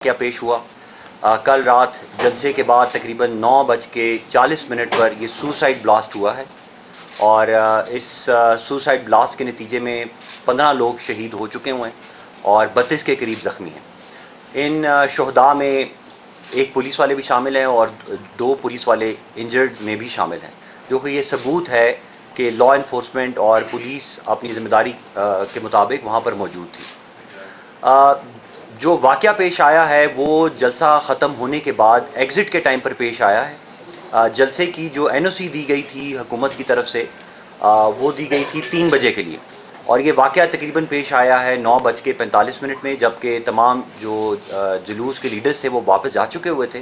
کیا پیش ہوا کل رات جلسے کے بعد تقریباً 9:40 پر یہ سوسائڈ بلاسٹ ہوا ہے اور اس سوسائڈ بلاسٹ کے نتیجے میں 15 لوگ شہید ہو چکے ہوئے ہیں اور 32 کے قریب زخمی ہیں۔ ان شہداء میں ایک پولیس والے بھی شامل ہیں اور 2 پولیس والے انجرڈ میں بھی شامل ہیں، جو کہ یہ ثبوت ہے کہ لا انفورسمنٹ اور پولیس اپنی ذمہ داری کے مطابق وہاں پر موجود تھی۔ جو واقعہ پیش آیا ہے وہ جلسہ ختم ہونے کے بعد ایگزٹ کے ٹائم پر پیش آیا ہے۔ جلسے کی جو NOC دی گئی تھی حکومت کی طرف سے وہ دی گئی تھی 3 بجے کے لیے، اور یہ واقعہ تقریباً پیش آیا ہے 9:45 میں، جبکہ تمام جو جلوس کے لیڈرز تھے وہ واپس جا چکے ہوئے تھے،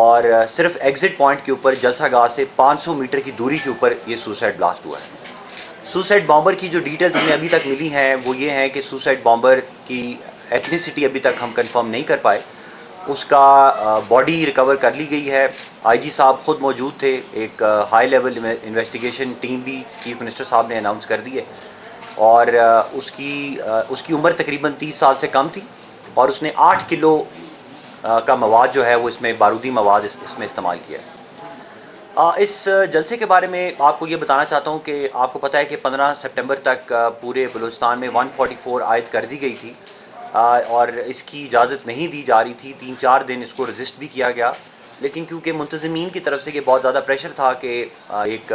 اور صرف ایگزٹ پوائنٹ کے اوپر جلسہ گاہ سے 500 میٹر کی دوری کے اوپر یہ سوسائڈ بلاسٹ ہوا ہے۔ سوسائڈ بامبر کی جو ڈیٹیلز ہمیں ابھی تک ملی ہیں وہ یہ ہیں کہ سوسائڈ بامبر کی ایتھنیسٹی ابھی تک ہم کنفرم نہیں کر پائے، اس کا باڈی ریکور کر لی گئی ہے۔ IG صاحب خود موجود تھے، ایک ہائی لیول انویسٹیگیشن ٹیم بھی چیف منسٹر صاحب نے اناؤنس کر دی ہے، اور اس کی عمر تقریباً 30 سال سے کم تھی، اور اس نے 8 کلو کا مواد جو ہے وہ اس میں بارودی مواد اس میں استعمال کیا ہے۔ اس جلسے کے بارے میں آپ کو یہ بتانا چاہتا ہوں کہ آپ کو پتہ ہے کہ 15 سپٹمبر تک پورے بلوچستان میں 144 عائد کر دی گئی تھی، اور اس کی اجازت نہیں دی جا رہی تھی۔ 3-4 دن اس کو رجسٹ بھی کیا گیا، لیکن کیونکہ منتظمین کی طرف سے یہ بہت زیادہ پریشر تھا کہ ایک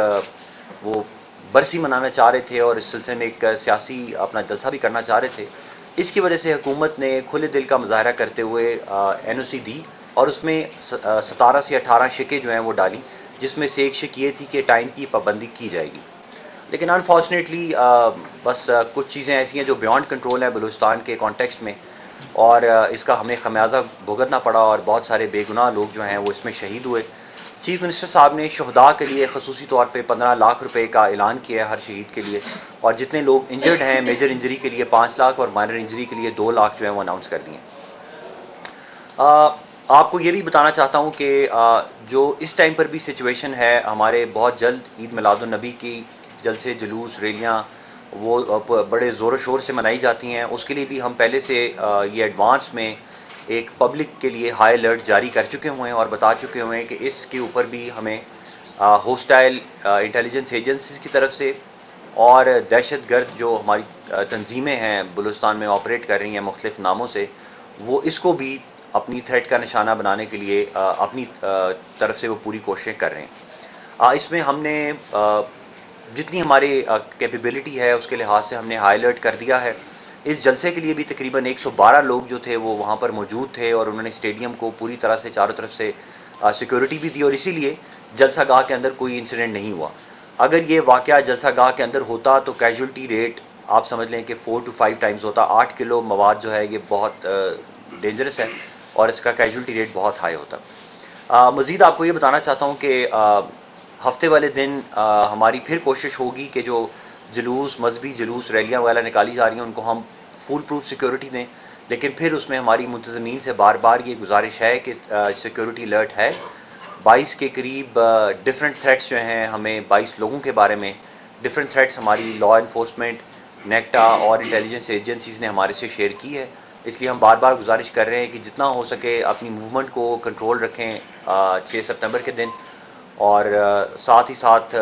وہ برسی منانا چاہ رہے تھے اور اس سلسلے میں ایک سیاسی اپنا جلسہ بھی کرنا چاہ رہے تھے، اس کی وجہ سے حکومت نے کھلے دل کا مظاہرہ کرتے ہوئے NOC دی، اور اس میں 17 سے 18 شکیں جو ہیں وہ ڈالی، جس میں سے ایک شک یہ تھی کہ ٹائم کی پابندی کی جائے گی۔ لیکن انفارچونیٹلی بس کچھ چیزیں ایسی ہیں جو بیانڈ کنٹرول ہیں بلوچستان کے کانٹیکسٹ میں، اور اس کا ہمیں خمیازہ بھگتنا پڑا، اور بہت سارے بے گناہ لوگ جو ہیں وہ اس میں شہید ہوئے۔ چیف منسٹر صاحب نے شہداء کے لیے خصوصی طور پہ 15 لاکھ روپے کا اعلان کیا ہے ہر شہید کے لیے، اور جتنے لوگ انجرڈ ہیں میجر انجری کے لیے 5 لاکھ اور مائنر انجری کے لیے 2 لاکھ جو ہیں وہ اناؤنس کر دیے۔ آپ کو یہ بھی بتانا چاہتا ہوں کہ جو اس ٹائم پر بھی سچویشن ہے، ہمارے بہت جلد عید میلاد النبی کی جلسے جلوس ریلیاں وہ بڑے زور و شور سے منائی جاتی ہیں، اس کے لیے بھی ہم پہلے سے یہ ایڈوانس میں ایک پبلک کے لیے ہائی الرٹ جاری کر چکے ہوئے ہیں اور بتا چکے ہوئے ہیں کہ اس کے اوپر بھی ہمیں ہوسٹائل انٹیلیجنس ایجنسیز کی طرف سے اور دہشت گرد جو ہماری تنظیمیں ہیں بلوچستان میں آپریٹ کر رہی ہیں مختلف ناموں سے، وہ اس کو بھی اپنی تھریٹ کا نشانہ بنانے کے لیے اپنی طرف سے وہ پوری کوششیں کر رہے ہیں۔ اس میں ہم نے جتنی ہماری کیپیبلٹی ہے اس کے لحاظ سے ہم نے ہائی الرٹ کر دیا ہے۔ اس جلسے کے لیے بھی تقریباً 112 لوگ جو تھے وہ وہاں پر موجود تھے، اور انہوں نے اسٹیڈیم کو پوری طرح سے چاروں طرف سے سیکیورٹی بھی دی، اور اسی لیے جلسہ گاہ کے اندر کوئی انسیڈنٹ نہیں ہوا۔ اگر یہ واقعہ جلسہ گاہ کے اندر ہوتا تو کیجولٹی ریٹ آپ سمجھ لیں کہ 4 to 5 ٹائمز ہوتا۔ 8 کلو مواد جو ہے یہ بہت ڈینجرس ہے، اور اس کا کیجولٹی ریٹ بہت ہائی ہوتا۔ مزید آپ کو یہ بتانا چاہتا ہوں کہ ہفتے والے دن ہماری پھر کوشش ہوگی کہ جو جلوس مذہبی جلوس ریلیاں وغیرہ نکالی جا رہی ہیں ان کو ہم فول پروف سیکیورٹی دیں، لیکن پھر اس میں ہماری منتظمین سے بار بار یہ گزارش ہے کہ سیکیورٹی الرٹ ہے۔ 22 کے قریب ڈفرینٹ تھریٹس جو ہیں، ہمیں 22 لوگوں کے بارے میں ڈفرینٹ تھریٹس ہماری لا انفورسمنٹ، نیکٹا اور انٹیلیجنس ایجنسیز نے ہمارے سے شیئر کی ہے، اس لیے ہم بار بار گزارش کر رہے ہیں کہ جتنا ہو سکے اپنی موومنٹ کو کنٹرول رکھیں 6 سپتمبر کے دن، اور ساتھ ہی ساتھ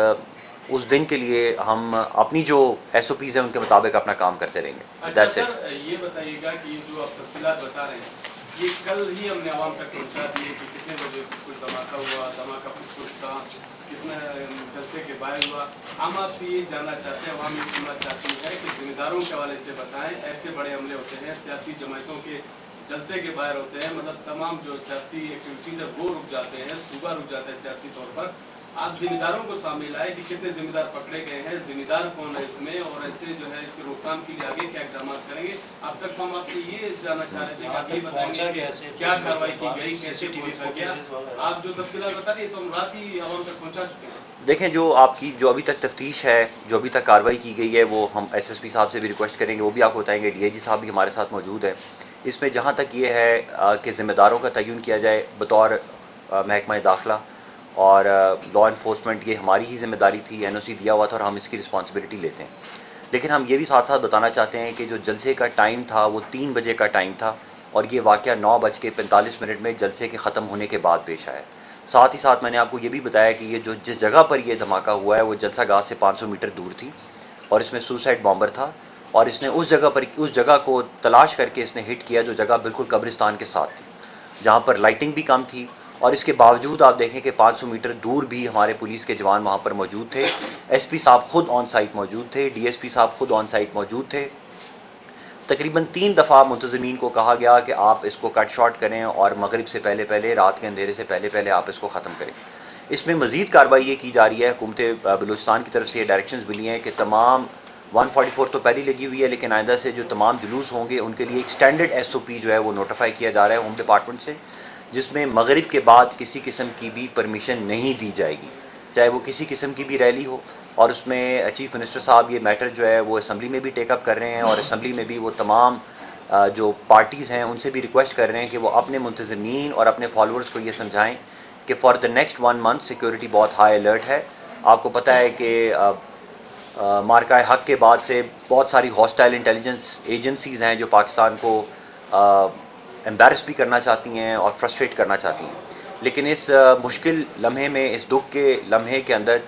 اس دن کے لیے ہم اپنی جو SOPs ہیں ان کے مطابق اپنا کام کرتے رہیں گے۔ اچھا سر، یہ بتائیے گا کہ جو آپ تفصیلات بتا رہے ہیں یہ کل ہی ہم نے عوام تک پہنچا دیے کہ کتنے بجے کچھ دھماکہ ہوا، دھماکہ کچھ تھا، کتنا جلسے کے باہر ہوا۔ ہم آپ سے یہ جاننا چاہتے ہیں، عوام یہ سننا چاہتی ہے کہ ذمہ داروں کے حوالے سے بتائیں۔ ایسے بڑے حملے ہوتے ہیں سیاسی جماعتوں کے جلسے کے باہر ہوتے ہیں، مطلب تمام جو سیاسی ایکٹیویٹیز ہے وہ رک جاتے ہیں، صوبہ رک جاتا ہے سیاسی طور پر۔ آپ ذمہ داروں کو شامل لائے کہ کتنے ذمہ دار پکڑے گئے ہیں، ذمہ دار کون ہے اس میں، اور ایسے جو ہے اس کے روک تھام کے لیے آگے کیا اقدامات کریں گے۔ اب تک ہم آپ سے یہ جاننا چاہ رہے تھے کہ آپ یہ بتائیں گے کہ کیا کارروائی کی گئی، کیسے پہنچا گیا۔ آپ جو تفصیلات بتا رہی ہیں تو ہم رات ہی عوام تک پہنچا چکے ہیں۔ دیکھیں، جو آپ کی جو ابھی تک تفتیش ہے، جو ابھی تک کارروائی کی گئی ہے، وہ ہم SSP صاحب سے بھی ریکویسٹ کریں گے، وہ بھی آپ کو بتائیں گے۔ DIG صاحب بھی ہمارے ساتھ موجود ہیں۔ اس میں جہاں تک یہ ہے کہ ذمہ داروں کا تعین کیا جائے بطور محکمہ داخلہ اور لا انفورسمنٹ، یہ ہماری ہی ذمہ داری تھی، NOC دیا ہوا تھا اور ہم اس کی رسپانسبلٹی لیتے ہیں۔ لیکن ہم یہ بھی ساتھ ساتھ بتانا چاہتے ہیں کہ جو جلسے کا ٹائم تھا وہ 3 بجے کا ٹائم تھا، اور یہ واقعہ 9:45 میں جلسے کے ختم ہونے کے بعد پیش آیا. ساتھ ہی ساتھ میں نے آپ کو یہ بھی بتایا کہ یہ جس جگہ پر یہ دھماکہ ہوا ہے وہ جلسہ گاہ سے 500 میٹر دور تھی اور اس میں سوسائڈ بامبر تھا, اور اس نے اس جگہ کو تلاش کر کے اس نے ہٹ کیا جو جگہ بالکل قبرستان کے ساتھ تھی, جہاں پر لائٹنگ بھی کم تھی. اور اس کے باوجود آپ دیکھیں کہ 500 میٹر دور بھی ہمارے پولیس کے جوان وہاں پر موجود تھے, ایس پی صاحب خود آن سائٹ موجود تھے, ڈی ایس پی صاحب خود آن سائٹ موجود تھے. تقریباً 3 دفعہ منتظمین کو کہا گیا کہ آپ اس کو کٹ شارٹ کریں اور مغرب سے پہلے رات کے اندھیرے سے پہلے آپ اس کو ختم کریں. اس میں مزید کارروائی یہ کی جا رہی ہے, حکومت بلوچستان کی طرف سے یہ ڈائریکشنز ملی ہیں کہ تمام 144 تو پہلی لگی ہوئی ہے, لیکن آئندہ سے جو تمام جلوس ہوں گے ان کے لیے ایک اسٹینڈرڈ ایس او پی جو ہے وہ نوٹیفائی کیا جا رہا ہے ہوم ڈپارٹمنٹ سے, جس میں مغرب کے بعد کسی قسم کی بھی پرمیشن نہیں دی جائے گی, چاہے وہ کسی قسم کی بھی ریلی ہو. اور اس میں چیف منسٹر صاحب یہ میٹر جو ہے وہ اسمبلی میں بھی ٹیک اپ کر رہے ہیں, اور اسمبلی میں بھی وہ تمام جو پارٹیز ہیں ان سے بھی ریکویسٹ کر رہے ہیں کہ وہ اپنے منتظمین اور اپنے فالوورز کو یہ سمجھائیں کہ for the next 1 month security بہت ہائی الرٹ ہے. آپ کو پتہ ہے کہ مارکہ حق کے بعد سے بہت ساری ہاسٹائل انٹیلیجنس ایجنسیز ہیں جو پاکستان کو امبیرس بھی کرنا چاہتی ہیں اور فرسٹریٹ کرنا چاہتی ہیں, لیکن اس مشکل لمحے میں, اس دکھ کے لمحے کے اندر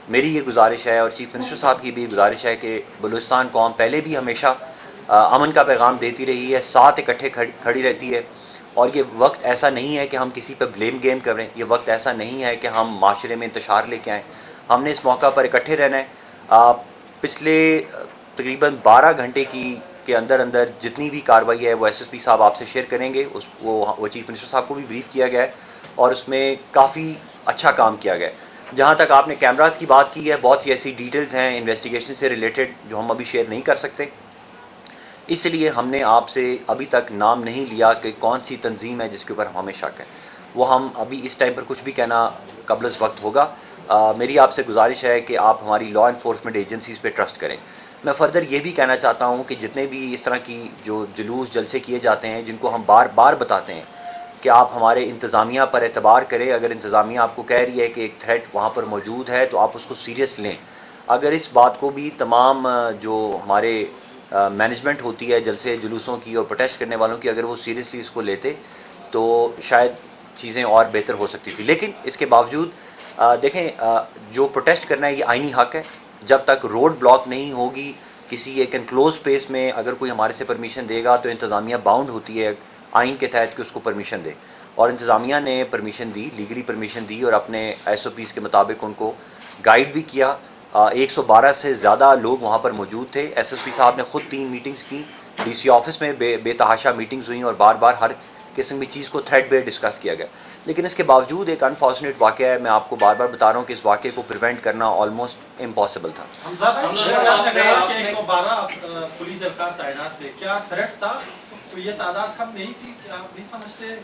میری یہ گزارش ہے اور چیف منسٹر صاحب کی بھی گزارش ہے کہ بلوچستان قوم پہلے بھی ہمیشہ امن کا پیغام دیتی رہی ہے, ساتھ اکٹھے کھڑی رہتی ہے, اور یہ وقت ایسا نہیں ہے کہ ہم کسی پہ بلیم گیم کریں, یہ وقت ایسا نہیں ہے کہ ہم معاشرے میں انتشار لے کے آئیں. ہم نے اس موقع پر اکٹھے رہنا ہے. پچھلے تقریباً 12 گھنٹے کے اندر جتنی بھی کارروائی ہے وہ ایس ایس پی صاحب آپ سے شیئر کریں گے, وہ چیف منسٹر صاحب کو بھی بریف کیا گیا ہے اور اس میں کافی اچھا کام کیا گیا ہے. جہاں تک آپ نے کیمراز کی بات کی ہے, بہت سی ایسی ڈیٹیلز ہیں انویسٹیگیشن سے ریلیٹڈ جو ہم ابھی شیئر نہیں کر سکتے, اس لیے ہم نے آپ سے ابھی تک نام نہیں لیا کہ کون سی تنظیم ہے جس کے اوپر ہمیں شک ہے. وہ ہم ابھی اس ٹائم پر کچھ بھی کہنا قبل از وقت ہوگا. میری آپ سے گزارش ہے کہ آپ ہماری لا انفورسمنٹ ایجنسیز پہ ٹرسٹ کریں. میں فردر یہ بھی کہنا چاہتا ہوں کہ جتنے بھی اس طرح کی جو جلوس جلسے کیے جاتے ہیں جن کو ہم بار بار بتاتے ہیں کہ آپ ہمارے انتظامیہ پر اعتبار کریں, اگر انتظامیہ آپ کو کہہ رہی ہے کہ ایک تھریٹ وہاں پر موجود ہے تو آپ اس کو سیریس لیں. اگر اس بات کو بھی تمام جو ہمارے مینجمنٹ ہوتی ہے جلسے جلوسوں کی اور پروٹیسٹ کرنے والوں کی, اگر وہ سیریسلی اس کو لیتے تو شاید چیزیں اور بہتر ہو سکتی تھی. لیکن اس کے باوجود دیکھیں, جو پروٹیسٹ کرنا ہے یہ آئینی حق ہے. جب تک روڈ بلاک نہیں ہوگی کسی ایک انکلوز اسپیس میں, اگر کوئی ہمارے سے پرمیشن دے گا تو انتظامیہ باؤنڈ ہوتی ہے آئین کے تحت کہ اس کو پرمیشن دے, اور انتظامیہ نے پرمیشن دی, لیگلی پرمیشن دی, اور اپنے ایس او پیز کے مطابق ان کو گائیڈ بھی کیا. 112 سے زیادہ لوگ وہاں پر موجود تھے. ایس ایس پی صاحب نے خود 3 میٹنگز کی, ڈی سی آفس میں بے تحاشا میٹنگز ہوئیں اور بار بار ہر قسم کی چیز کو تھریڈ بے ڈسکس کیا گیا. لیکن اس کے باوجود ایک انفارچونیٹ واقعہ ہے, میں آپ کو بار بار بتا رہا ہوں کہ اس واقعے کو پریونٹ کرنا آلموسٹ امپاسبل تھا. پولیس اہلکار تعینات تھے, کیا تھریٹ تھا؟ تو یہ تعداد کم نہیں تھی, کیا آپ نہیں سمجھتے؟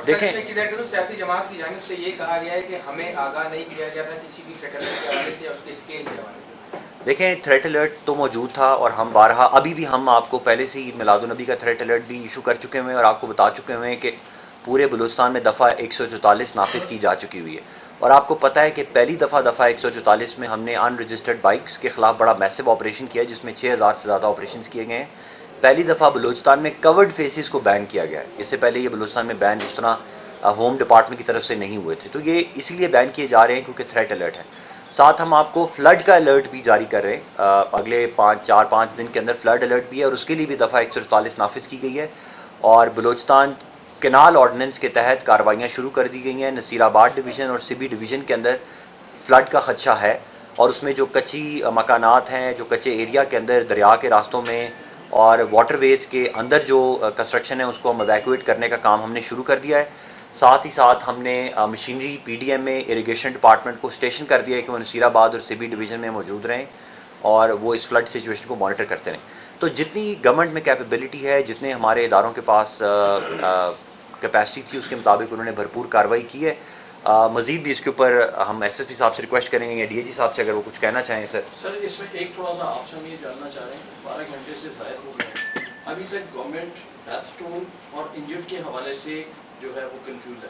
دیکھیں, سیاسی جماعت کی جانب سے یہ کہا گیا ہے کہ ہمیں آگاہ نہیں کیا جاتا کسی بھی تھریٹ کے حوالے سے, اس کے اسکیل کے حوالے سے. دیکھیں, تھریٹ الرٹ تو موجود تھا اور ہم بارہا ابھی بھی ہم آپ کو پہلے سے ہی میلاد النبی کا تھریٹ الرٹ بھی ایشو کر چکے ہوئے ہیں اور آپ کو بتا چکے ہوئے ہیں کہ پورے بلوچستان میں دفعہ 144 نافذ کی جا چکی ہوئی ہے. اور آپ کو پتہ ہے کہ پہلی دفعہ 144 میں ہم نے ان رجسٹرڈ بائکس کے خلاف بڑا میسو آپریشن کیا جس میں 6000 سے زیادہ آپریشنز کیے گئے ہیں. پہلی دفعہ بلوچستان میں کورڈ فیسز کو بین کیا گیا ہے. اس سے پہلے یہ بلوچستان میں بین اس طرح ہوم ڈپارٹمنٹ کی طرف سے نہیں ہوئے تھے, تو یہ اس لیے بین کیے جا رہے ہیں کیونکہ تھریٹ الرٹ ہے. ساتھ ہم آپ کو فلڈ کا الرٹ بھی جاری کر رہے ہیں, اگلے 4-5 دن کے اندر فلڈ الرٹ بھی ہے اور اس کے لیے بھی دفعہ 144 نافذ کی گئی ہے. اور بلوچستان کینال آرڈیننس کے تحت کارروائیاں شروع کر دی گئی ہیں. نصیر آباد ڈویژن اور سبی ڈویژن کے اندر فلڈ کا خدشہ ہے, اور اس میں جو کچی مکانات ہیں, جو کچے ایریا کے اندر دریا کے راستوں میں اور واٹر ویز کے اندر جو کنسٹرکشن ہے اس کو ہم ایویکویٹ کرنے کا کام ہم نے شروع کر دیا ہے. ساتھ ہی ساتھ ہم نے مشینری پی ڈی ایم میں اریگیشن ڈپارٹمنٹ کو اسٹیشن کر دیا ہے کہ وہ نصیر آباد اور سبی ڈویژن میں موجود رہیں اور وہ اس فلڈ سچویشن کو مانیٹر کرتے رہیں. تو جتنی گورنمنٹ میں کیپیبلٹی ہے, جتنے ہمارے اداروں کے پاس کیپیسٹی تھی, اس کے مطابق انہوں نے بھرپور کارروائی کی ہے. مزید بھی اس کے اوپر ہم ایس ایس پی صاحب سے ریکویسٹ کریں گے یا ڈی اے جی صاحب سے اگر وہ کچھ کہنا چاہیں. سر اس میں ایک تھوڑا سا آپ سے ہم یہ جاننا چاہ رہے ہیں, 12 گھنٹے سے زائد ہو گئے, ابھی تک گورنمنٹ ڈیتھ ٹول اور انجرڈ کے حوالے سے جو ہے وہ کنفیوز ہے.